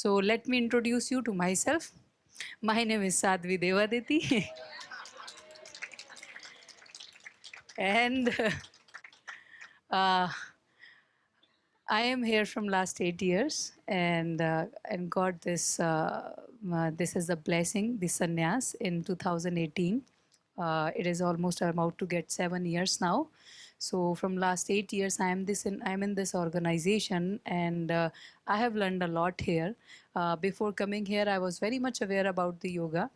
So let me introduce you to myself. My name is Sadhvi Devaditi and uh, I am here from last 8 years and got this is a blessing, this sannyas in 2018. It is almost about to get 7 years now. So from last 8 years, I'm in this organization, and I have learned a lot here. Before coming here, I was very much aware about the yoga,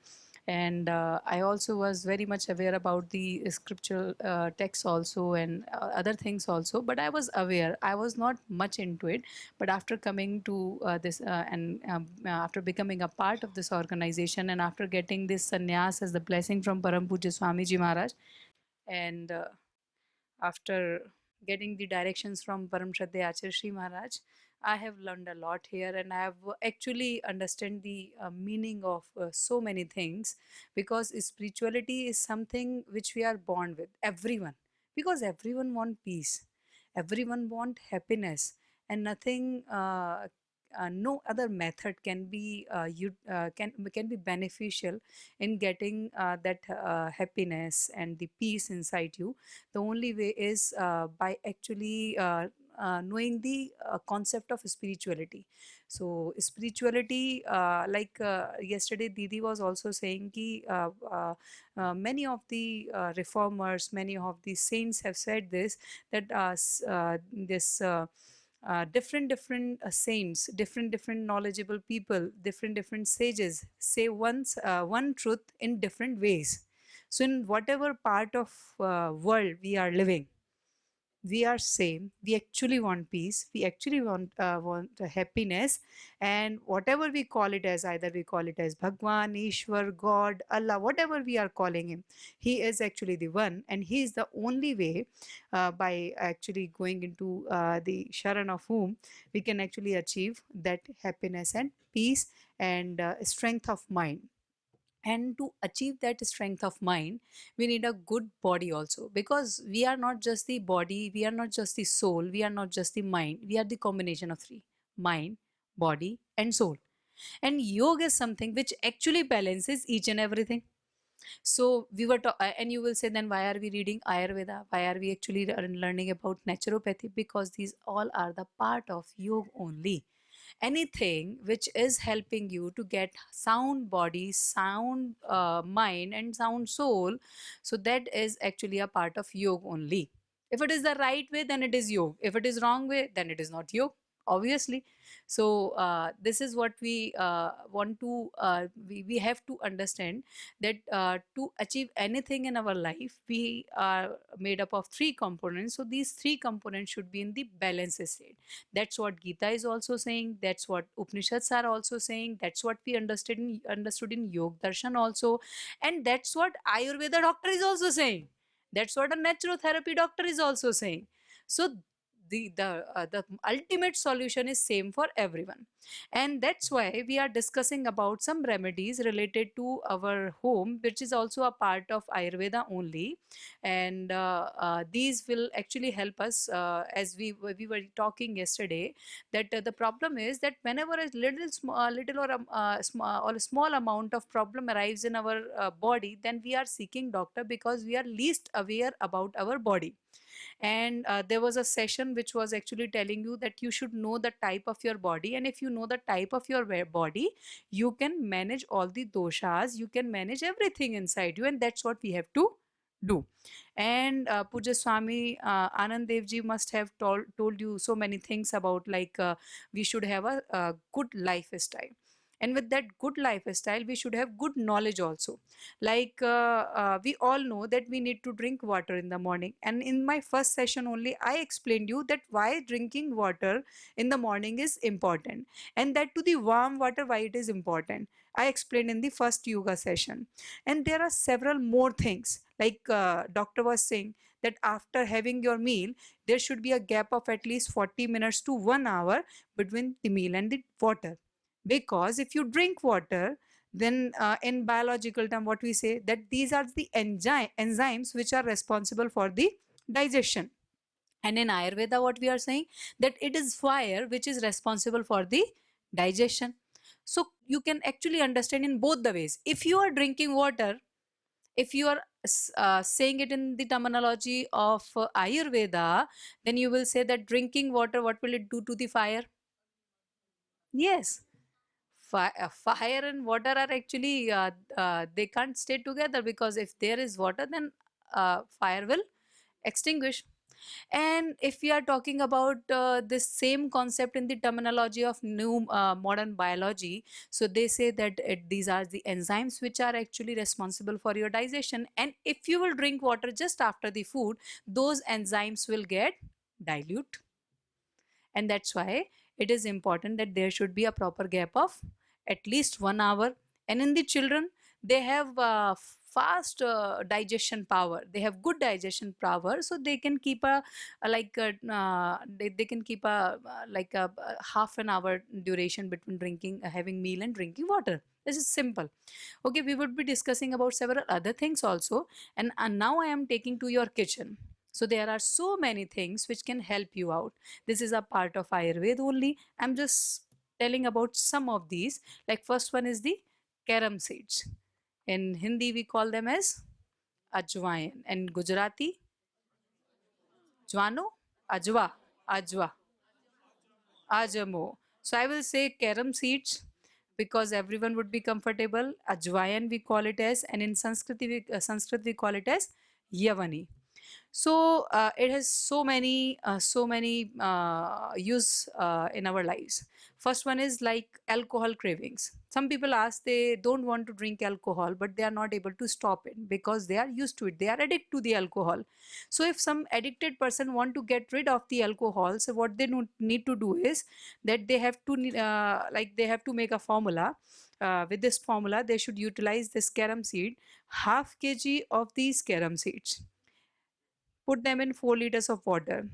and I also was very much aware about the scriptural texts also, and other things also, but I was aware, I was not much into it. But after coming to this and after becoming a part of this organization, and after getting this sannyas as the blessing from Param Pujya Swamiji Maharaj, and after getting the directions from Param Shraddha Acharya Shri Maharaj, I have learned a lot here, and I have actually understand the meaning of so many things, because spirituality is something which we are born with, everyone, because everyone want peace, everyone want happiness, and nothing no other method can be can be beneficial in getting that happiness and the peace inside you. The only way is by actually knowing the concept of spirituality. So spirituality, like yesterday Didi was also saying ki many of the reformers, many of the saints have said this, that this different saints, different knowledgeable people, different sages say one truth in different ways. So in whatever part of world we are living, we are same, we actually want peace, we actually want happiness. And whatever we call it as, either we call it as Bhagwan, Ishwar, God, Allah, whatever we are calling him, he is actually the one, and he is the only way. By actually going into the sharan of whom we can actually achieve that happiness and peace and strength of mind. And to achieve that strength of mind, we need a good body also, because we are not just the body, we are not just the soul, we are not just the mind, we are the combination of three: mind, body, and soul. And yoga is something which actually balances each and everything. So we were and you will say, then why are we reading Ayurveda, why are we actually learning about naturopathy? Because these all are the part of yoga only. Anything which is helping you to get sound body, sound mind, and sound soul, so that is actually a part of yoga only. If it is the right way, then it is yoga. If it is wrong way, then it is not yoga, obviously. So this is what we want to we have to understand, that to achieve anything in our life, we are made up of three components. So these three components should be in the balanced state. That's what Gita is also saying, that's what Upanishads are also saying, that's what we understood in Yoga Darshan also, and that's what Ayurveda doctor is also saying, that's what a naturotherapy doctor is also saying. So the ultimate solution is same for everyone. And that's why we are discussing about some remedies related to our home, which is also a part of Ayurveda only. And these will actually help us, as we were talking yesterday, that the problem is that whenever a little or a small amount of problem arrives in our body, then we are seeking doctor, because we are least aware about our body. And there was a session which was actually telling you that you should know the type of your body, and if you know the type of your body, you can manage all the doshas, you can manage everything inside you, and that's what we have to do. And Puja Swami Anand Dev Ji must have told you so many things about, like we should have a good lifestyle, and with that good lifestyle we should have good knowledge also. Like we all know that we need to drink water in the morning, and in my first session only I explained you that why drinking water in the morning is important, and that to the warm water, why it is important, I explained in the first yoga session. And there are several more things, like doctor was saying that after having your meal, there should be a gap of at least 40 minutes to 1 hour between the meal and the water. Because if you drink water, then in biological term what we say, that these are the enzymes which are responsible for the digestion. And in Ayurveda what we are saying, that it is fire which is responsible for the digestion. So you can actually understand in both the ways. If you are drinking water, if you are saying it in the terminology of Ayurveda, then you will say that drinking water, what will it do to the fire? Yes. Fire and water are actually, they can't stay together, because if there is water, then fire will extinguish. And if we are talking about this same concept in the terminology of new modern biology, so they say that these are the enzymes which are actually responsible for your digestion. And if you will drink water just after the food, those enzymes will get dilute, and that's why it is important that there should be a proper gap of at least 1 hour. And in the children, they have fast digestion power, they have good digestion power, so they can keep they can keep a half an hour duration between drinking having meal and drinking water. This is simple. Okay, we would be discussing about several other things also. And now I am taking to your kitchen. So there are so many things which can help you out. This is a part of Ayurveda only. I'm just telling about some of these. Like first one is the carom seeds. In Hindi, we call them as ajwain. And Gujarati, jwano, ajwa, ajwa, ajamo. So I will say carom seeds because everyone would be comfortable. Ajwain we call it as, and in Sanskrit we call it as yavani. So it has so many use in our lives. First one is like alcohol cravings. Some people ask, they don't want to drink alcohol, but they are not able to stop it because they are used to it, they are addicted to the alcohol. So if some addicted person want to get rid of the alcohol, so what they need to do is that they have to they have to make a formula. With this formula, they should utilize this carom seed, half kg of these carom seeds, put them in 4 liters of water,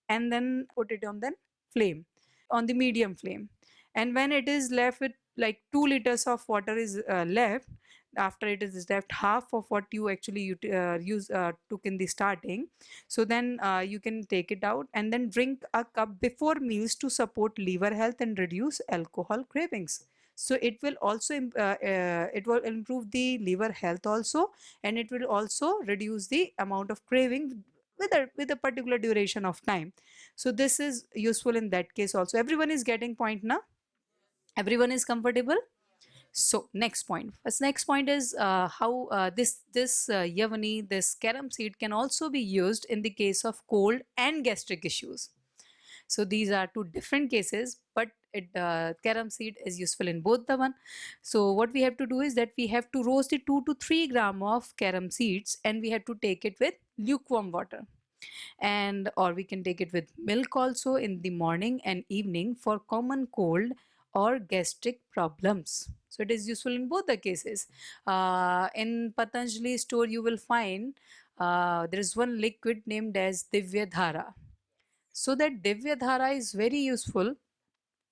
and then put it on the flame, on the medium flame. And when it is left with like 2 liters of water is left, after it is left half of what you actually took in the starting, so then you can take it out and then drink a cup before meals to support liver health and reduce alcohol cravings. So it will also it will improve the liver health also, and it will also reduce the amount of craving with a particular duration of time. So this is useful in that case also. Everyone is getting point now? Everyone is comfortable? So next point. First, next point is how this yavani, this carom seed, can also be used in the case of cold and gastric issues. So these are two different cases, but carom seed is useful in both the one. So what we have to do is that we have to roast the 2 to 3 gram of carom seeds, and we have to take it with lukewarm water, and or we can take it with milk also in the morning and evening for common cold or gastric problems. So it is useful in both the cases. In Patanjali store you will find there is one liquid named as Divya Dhara. So that Divya Dhara is very useful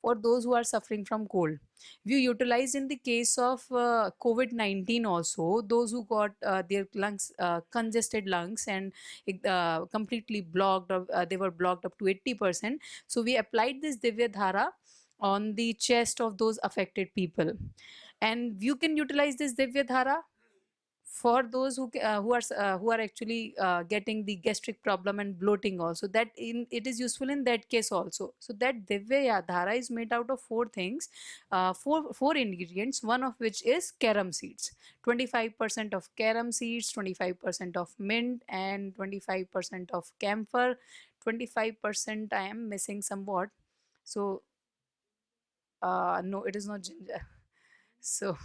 for those who are suffering from cold. We utilize in the case of COVID-19 also, those who got their lungs, congested lungs, and completely blocked, they were blocked up to 80%. So we applied this Divya Dhara on the chest of those affected people. And you can utilize this Divya Dhara for those who are actually getting the gastric problem and bloating also, that in it is useful in that case also. So that Divya Dhara is made out of four things, four ingredients, one of which is carom seeds. 25% of carom seeds, 25% of mint, and 25% of camphor. 25% I am missing somewhat. So no, it is not ginger. So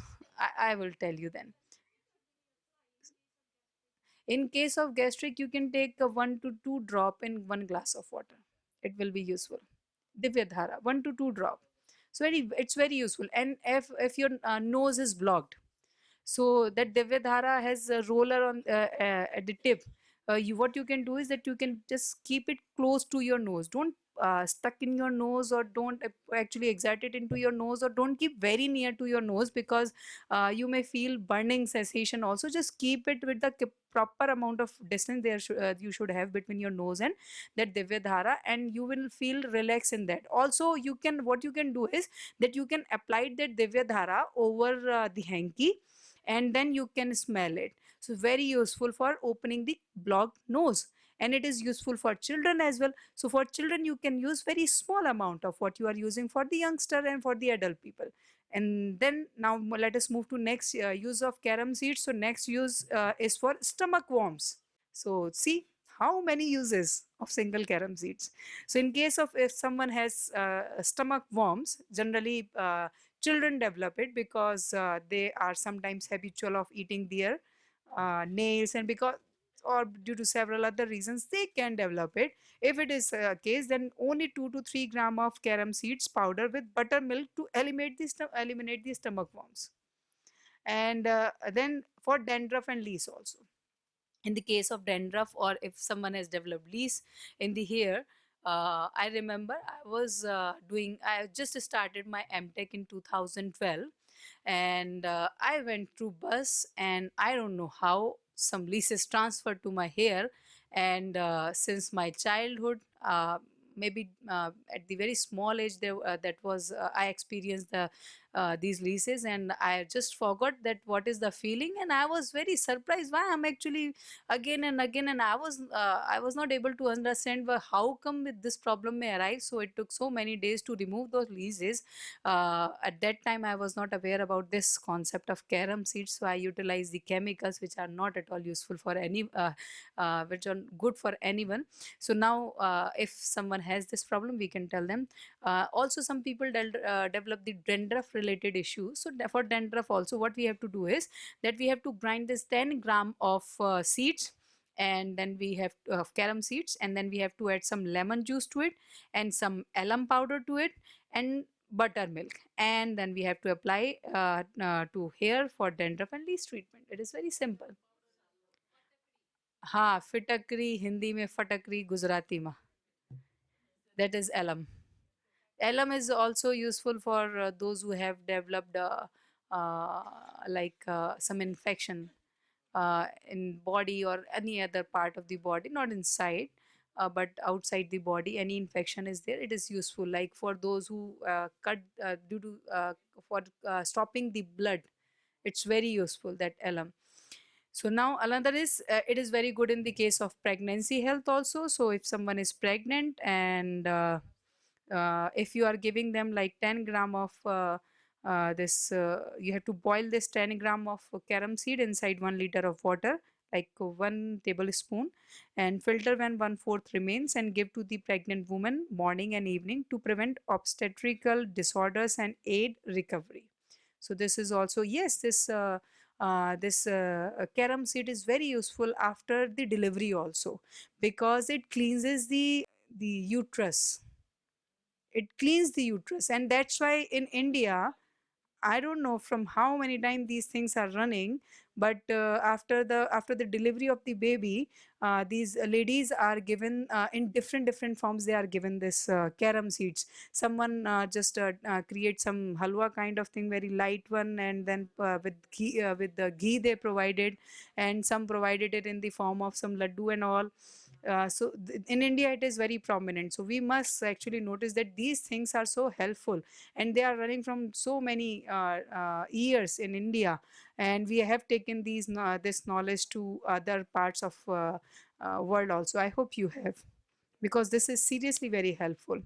I will tell you then. In case of gastric, you can take a 1 to 2 drop in 1 glass of water. It will be useful. Divya Dhara, 1 to 2 drop. So it's very useful. And if your nose is blocked, so that Divya Dhara has a roller on at the tip. What you can do is that you can just keep it close to your nose. Don't stuck in your nose, or don't actually exert it into your nose, or don't keep very near to your nose, because you may feel burning sensation also. Just keep it with the proper amount of distance there you should have between your nose and that Divya Dhara, and you will feel relaxed in that. Also, you can, what you can do is that you can apply that Divya Dhara over the hanky, and then you can smell it. So very useful for opening the blocked nose, and it is useful for children as well. So for children, you can use very small amount of what you are using for the youngster and for the adult people. And then now let us move to next use of carom seeds. So next use is for stomach worms. So see how many uses of single carom seeds. So in case of if someone has stomach worms, generally children develop it because they are sometimes habitual of eating their nails, and because, or due to several other reasons, they can develop it. If it is a case, then only 2 to 3 gram of carom seeds powder with buttermilk to eliminate the stomach worms. And then for dandruff and lease also, in the case of dandruff, or if someone has developed lease in the hair, I remember I just started my MTech in 2012, and I went through bus, and I don't know how some leases transferred to my hair. And since my childhood, maybe at the very small age, that was I experienced these leases, and I just forgot that what is the feeling, and I was very surprised why I'm actually again and again, and I was not able to understand how come this problem may arise. So it took so many days to remove those leases. At that time, I was not aware about this concept of carom seeds, so I utilized the chemicals which are not at all useful for any, which are good for anyone. So now, if someone has this problem, we can tell them. Also, some people develop the dandruff related issues. So for dandruff also, what we have to do is that we have to grind this 10 gram of seeds, and then we have carom seeds, and then we have to add some lemon juice to it, and some alum powder to it, and buttermilk, and then we have to apply to hair for dandruff and lease treatment. It is very simple. हाँ, फिटकरी हिंदी में फटकरी गुजराती में, that is alum. Alum is also useful for those who have developed uh, some infection in body or any other part of the body, not inside, but outside the body. Any infection is there, it is useful. Like for those who cut due to for stopping the blood, it's very useful, that alum. So now another is it is very good in the case of pregnancy health also. So if someone is pregnant, and if you are giving them like 10 gram of this you have to boil this 10 gram of carom seed inside 1 liter of water, like 1 tablespoon, and filter when 1/4 remains, and give to the pregnant woman morning and evening to prevent obstetrical disorders and aid recovery. So this is also, yes, this carom seed is very useful after the delivery also, because it cleanses the uterus. It cleans the uterus, and that's why in India, I don't know from how many times these things are running, but after the delivery of the baby, these ladies are given in different forms. They are given this carom seeds. Someone just create some halwa kind of thing, very light one, and then with the ghee they provided, and some provided it in the form of some laddu and all. In India, it is very prominent. So we must actually notice that these things are so helpful, and they are running from so many years in India, and we have taken this knowledge to other parts of world also. I hope you have, because this is seriously very helpful.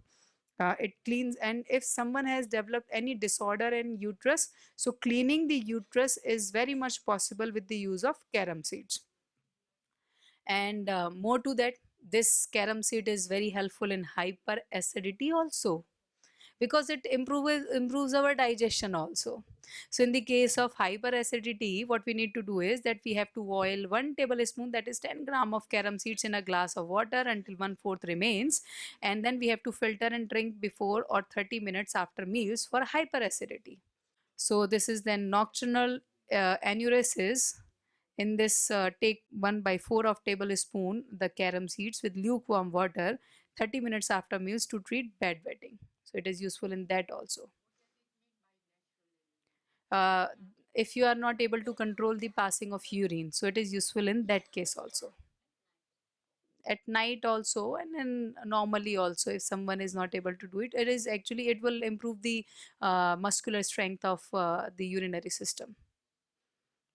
It cleans, and if someone has developed any disorder in uterus, so cleaning the uterus is very much possible with the use of carom seeds. And more to that, this carom seed is very helpful in hyperacidity also, because it improves our digestion also. So in the case of hyperacidity, what we need to do is that we have to boil 1 tablespoon, that is 10 gram of carom seeds, in a glass of water until 1/4 remains, and then we have to filter and drink before or 30 minutes after meals for hyperacidity. So this is then nocturnal enuresis. In this, take 1/4 of tablespoon the carom seeds with lukewarm water, 30 minutes after meals to treat bedwetting. So it is useful in that also. Uh, if you are not able to control the passing of urine, so it is useful in that case also. At night also, and then normally also, if someone is not able to do it, it is actually, it will improve the muscular strength of the urinary system,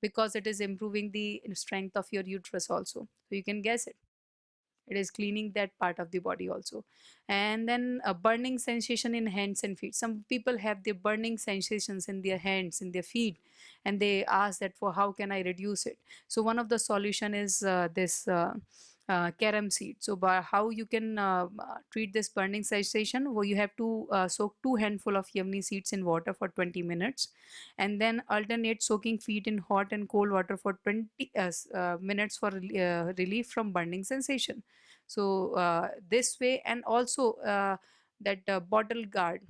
because it is improving the strength of your uterus also. So you can guess it. It is cleaning that part of the body also. And then a burning sensation in hands and feet. Some people have the burning sensations in their hands, in their feet, and they ask that for how can I reduce it. So one of the solution is this carom seed. So by how you can treat this burning sensation, well, you have to soak 2 handful of yamni seeds in water for 20 minutes, and then alternate soaking feet in hot and cold water for 20 minutes for relief from burning sensation. So this way, and also that bottle guard,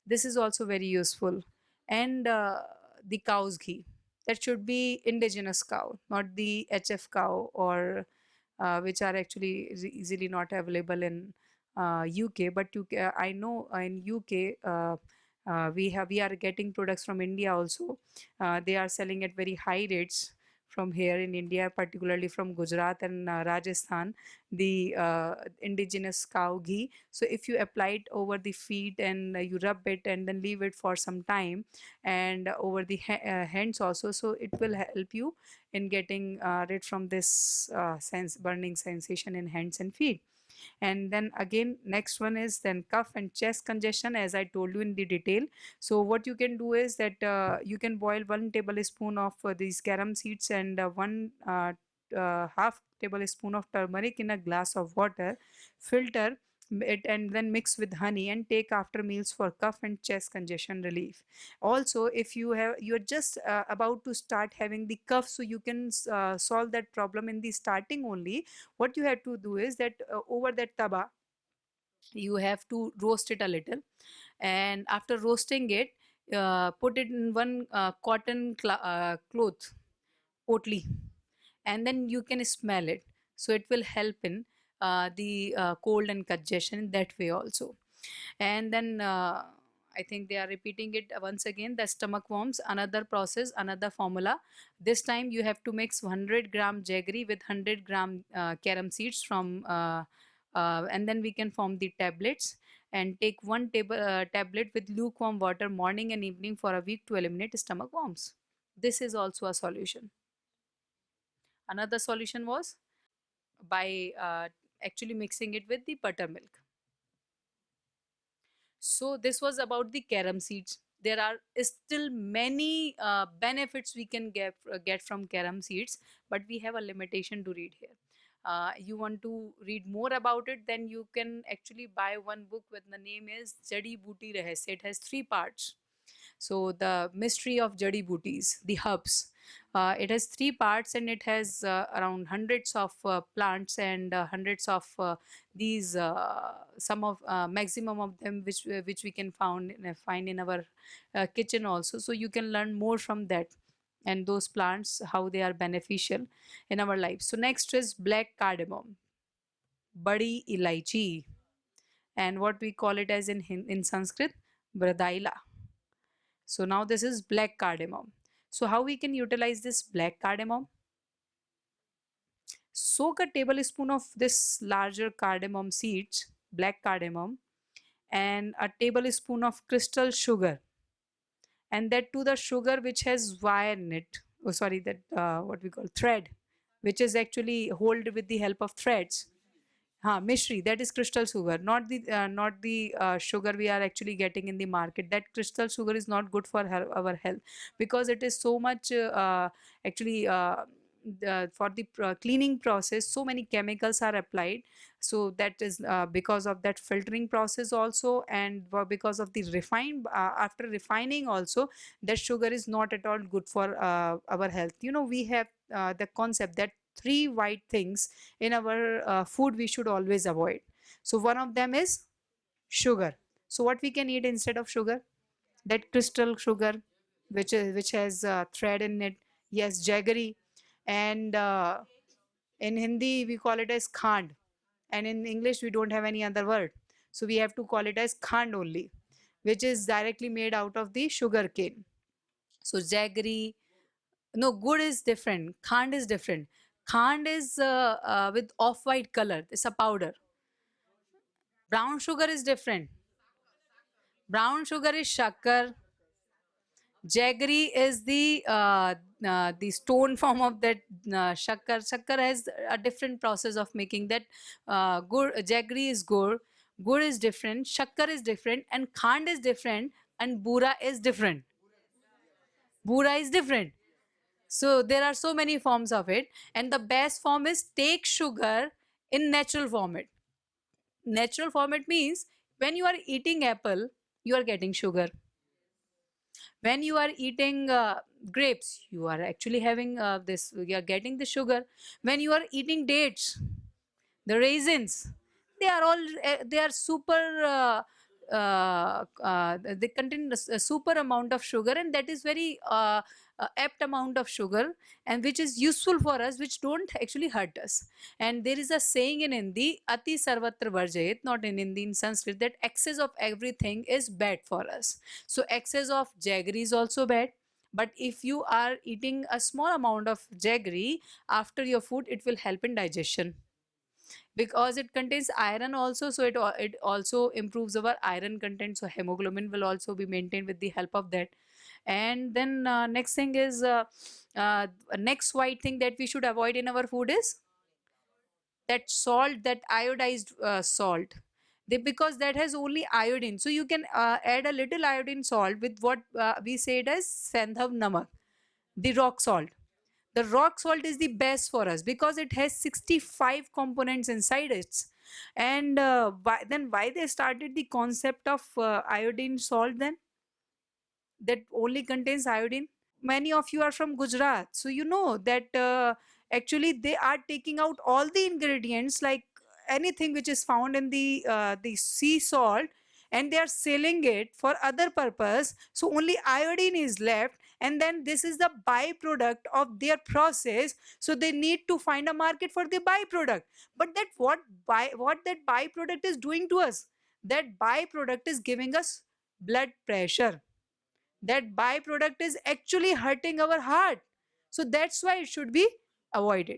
this is also very useful. And the cow's ghee, that should be indigenous cow, not the HF cow, or which are actually easily not available in UK. But I know in UK we are getting products from India also. They are selling at very high rates from here in India, particularly from Gujarat and Rajasthan, the indigenous cow ghee. So if you apply it over the feet and you rub it and then leave it for some time, and over the hands also, so it will help you in getting rid from this burning sensation in hands and feet. And then again, next one is then cough and chest congestion, as I told you in the detail. So what you can do is that you can boil 1 tablespoon of these carom seeds and half tablespoon of turmeric in a glass of water, filter it and then mix with honey and take after meals for cough and chest congestion relief. Also, if you're just about to start having the cough, so you can solve that problem in the starting only. What you have to do is that over that taba, you have to roast it a little, and after roasting it, put it in one cotton cloth, potli, and then you can smell it. So it will help in the cold and congestion in that way also. And then I think they are repeating it once again, the stomach worms, another process, another formula. This time you have to mix 100-gram jaggery with 100-gram carom seeds from and then we can form the tablets, and take one tablet with lukewarm water morning and evening for a week to eliminate stomach worms. This is also a solution. Another solution was by actually mixing it with the buttermilk. So this was about the carom seeds. There are still many benefits we can get from carom seeds, but we have a limitation to read here. You want to read more about it, then you can actually buy one book with the name is Jadi Booty Rahasya. It has 3 parts. So the mystery of Jadi Booties, the herbs. It has 3 parts, and it has around hundreds of plants and hundreds of these some of maximum of them which we can find in our kitchen also. So you can learn more from that, and those plants how they are beneficial in our life. So next is black cardamom, badi ilaichi, and what we call it as in Sanskrit, bradaila. So now this is black cardamom. So how we can utilize this black cardamom? Soak a tablespoon of this larger cardamom seeds, black cardamom, and a tablespoon of crystal sugar, and that to the sugar which has wire in it. Oh, sorry, that what we call thread, which is actually hold with the help of threads. Mishri, that is crystal sugar, not the sugar we are actually getting in the market. That crystal sugar is not good for our health, because it is so much actually for the cleaning process. So many chemicals are applied. So that is because of that filtering process also, and because of the refined after refining also, that sugar is not at all good for our health. You know, we have the concept that three white things in our food we should always avoid. So one of them is sugar. So what we can eat instead of sugar? That crystal sugar, which has thread in it. Yes, jaggery, and in Hindi we call it as khand. and in English we don't have any other word, so we have to call it as khand only, which is directly made out of the sugar cane. So jaggery, no, good is different, khand is different. Khand is with off-white color, it's a powder. Brown sugar is different. Brown sugar is shakkar. Jaggery is the stone form of that shakkar. Shakkar has a different process of making that. Gur, jaggery is gur. Gur is different. Shakkar is different, and khand is different, and bura is different. Bura is different. So there are so many forms of it, and the best form is take sugar in natural format. Natural format means when you are eating apple, you are getting sugar. When you are eating grapes, you are actually having this, you are getting the sugar. When you are eating dates, the raisins, they are all they are super they contain a super amount of sugar, and that is very apt amount of sugar, and which is useful for us, which don't actually hurt us. And there is a saying in Hindi, ati sarvatra varjayet, not in Hindi, in Sanskrit, that excess of everything is bad for us. So excess of jaggery is also bad, but if you are eating a small amount of jaggery after your food, it will help in digestion, because it contains iron also, so it also improves our iron content, so hemoglobin will also be maintained with the help of that. And then next thing is next white thing that we should avoid in our food is that salt, that iodized salt. Because that has only iodine, so you can add a little iodine salt with what we say it as sandhav namak, the rock salt. The rock salt is the best for us because it has 65 components inside it. And then why they started the concept of iodine salt then, that only contains iodine? Many of you are from Gujarat, so you know that actually they are taking out all the ingredients, like anything which is found in the sea salt, and they are selling it for other purpose, so only iodine is left, and then this is the byproduct of their process, so they need to find a market for the byproduct. But that what that byproduct is doing to us, that byproduct is giving us blood pressure, that byproduct is actually hurting our heart, so that's why it should be avoided.